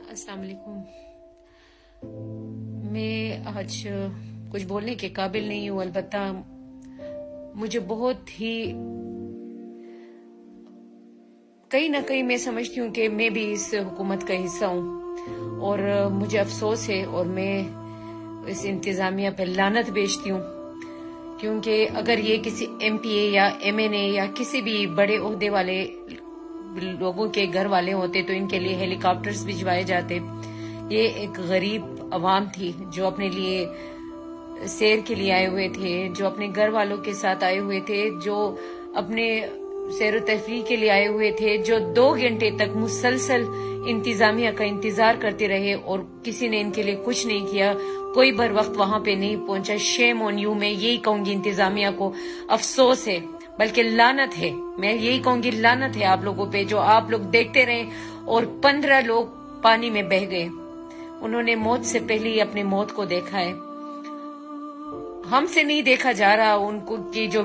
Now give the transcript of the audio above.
अस्सलाम वालेकुम। मैं आज कुछ बोलने के काबिल नहीं हूँ, अलबत्ता मुझे बहुत ही कहीं ना कहीं मैं समझती हूँ कि मैं भी इस हुकूमत का हिस्सा हूँ और मुझे अफसोस है और मैं इस इंतजामिया पे लानत भेजती हूँ, क्योंकि अगर ये किसी एमपीए या एमएनए या किसी भी बड़े ओहदे वाले लोगों के घर वाले होते तो इनके लिए हेलीकॉप्टर्स भिजवाए जाते। ये एक गरीब अवाम थी जो अपने लिए सैर के लिए आए हुए थे, जो अपने घर वालों के साथ आए हुए थे, जो अपने सैर तफरीह के लिए आए हुए थे, जो 2 घंटे तक मुसलसल इंतजामिया का इंतजार करते रहे और किसी ने इनके लिए कुछ नहीं किया, कोई बर वक्त वहां पे नहीं पहुंचा। शेम ऑन यू, मैं यही कहूंगी इंतजामिया को, अफसोस है, बल्कि लानत है। मैं यही कहूंगी लानत है आप लोगों पे, जो आप लोग देखते रहे और 15 लोग पानी में बह गए। उन्होंने मौत से पहले ही अपनी मौत को देखा है, हमसे नहीं देखा जा रहा उनको की जो